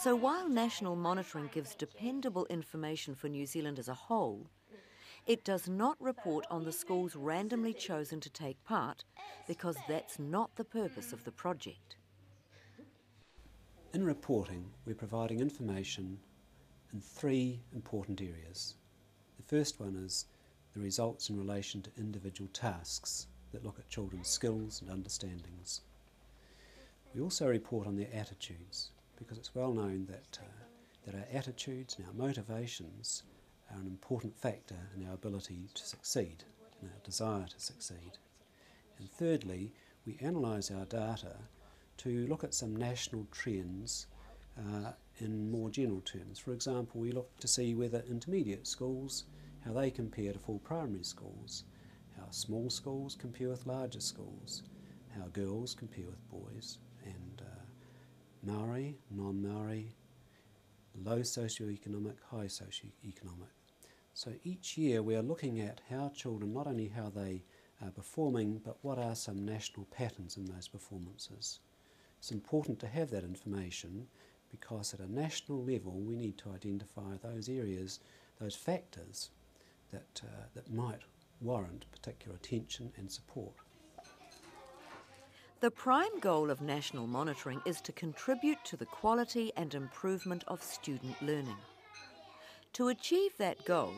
So while national monitoring gives dependable information for New Zealand as a whole, it does not report on the schools randomly chosen to take part, because that's not the purpose of the project. In reporting, we're providing information in three important areas. The first one is the results in relation to individual tasks that look at children's skills and understandings. We also report on their attitudes, because it's well known that our attitudes and our motivations are an important factor in our ability to succeed, in our desire to succeed. And thirdly, we analyse our data to look at some national trends in more general terms. For example, we look to see whether intermediate schools, how they compare to full primary schools, how small schools compare with larger schools, how girls compare with boys, and Maori, non-Maori, low socioeconomic, high socioeconomic. So each year we are looking at how children, not only how they are performing, but what are some national patterns in those performances. It's important to have that information because at a national level we need to identify those areas, those factors that might warrant particular attention and support. The prime goal of national monitoring is to contribute to the quality and improvement of student learning. To achieve that goal,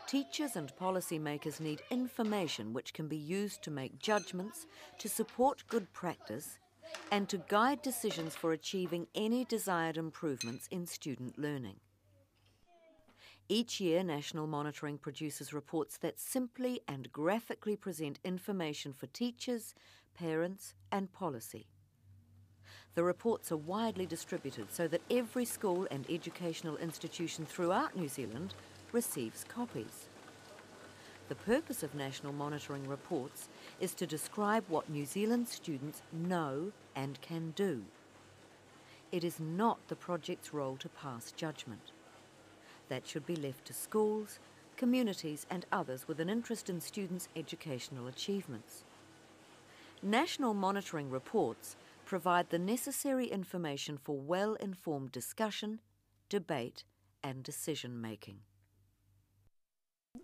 teachers and policymakers need information which can be used to make judgments, to support good practice, and to guide decisions for achieving any desired improvements in student learning. Each year, national monitoring produces reports that simply and graphically present information for teachers, parents, and policy. The reports are widely distributed so that every school and educational institution throughout New Zealand receives copies. The purpose of national monitoring reports is to describe what New Zealand students know and can do. It is not the project's role to pass judgment. That should be left to schools, communities and others with an interest in students' educational achievements. National monitoring reports provide the necessary information for well-informed discussion, debate and decision-making.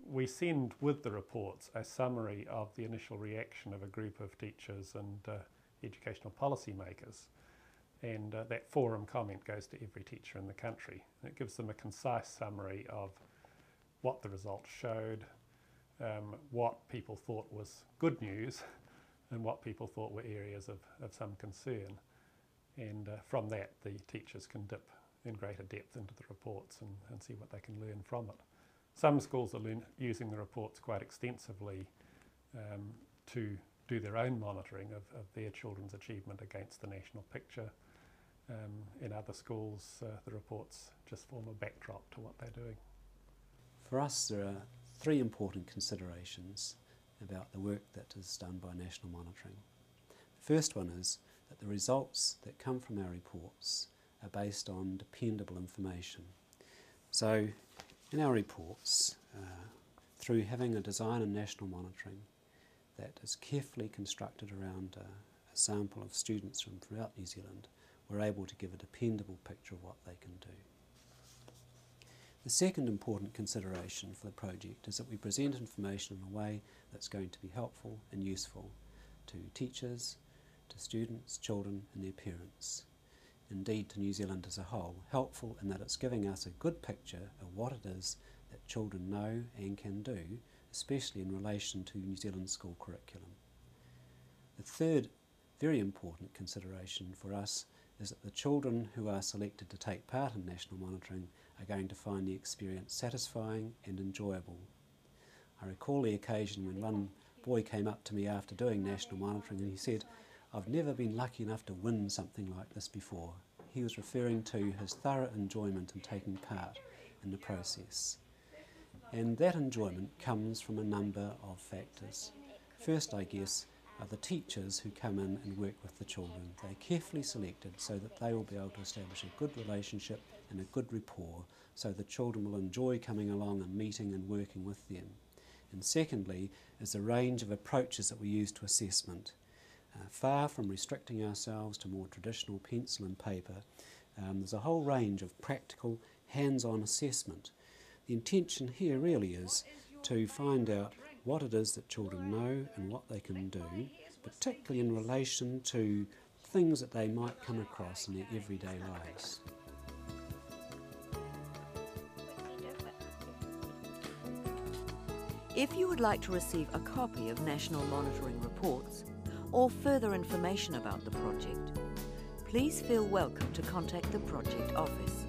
We send with the reports a summary of the initial reaction of a group of teachers and educational policy makers, and that forum comment goes to every teacher in the country. It gives them a concise summary of what the results showed, what people thought was good news and what people thought were areas of some concern, and from that the teachers can dip in greater depth into the reports and see what they can learn from it. Some schools are using the reports quite extensively to do their own monitoring of their children's achievement against the national picture. In other schools, the reports just form a backdrop to what they're doing. For us, there are three important considerations about the work that is done by national monitoring. The first one is that the results that come from our reports are based on dependable information. So, in our reports, through having a design and national monitoring that is carefully constructed around a sample of students from throughout New Zealand, we're able to give a dependable picture of what they can do. The second important consideration for the project is that we present information in a way that's going to be helpful and useful to teachers, to students, children and their parents. Indeed to New Zealand as a whole, helpful in that it's giving us a good picture of what it is that children know and can do, especially in relation to New Zealand school curriculum. The third very important consideration for us is that the children who are selected to take part in national monitoring are going to find the experience satisfying and enjoyable. I recall the occasion when one boy came up to me after doing national monitoring and he said, "I've never been lucky enough to win something like this before." He was referring to his thorough enjoyment in taking part in the process. And that enjoyment comes from a number of factors. First, I guess, are the teachers who come in and work with the children. They're carefully selected so that they will be able to establish a good relationship and a good rapport, so the children will enjoy coming along and meeting and working with them. And secondly, is the range of approaches that we use to assessment. Far from restricting ourselves to more traditional pencil and paper, There's a whole range of practical, hands-on assessment. The intention here really is to find out what it is that children know and what they can do, particularly in relation to things that they might come across in their everyday lives. If you would like to receive a copy of National Monitoring Reports or further information about the project, please feel welcome to contact the project office.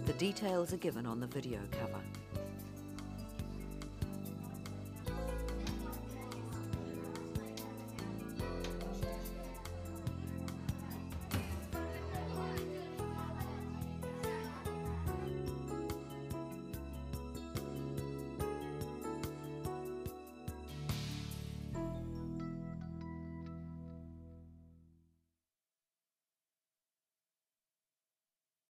The details are given on the video cover.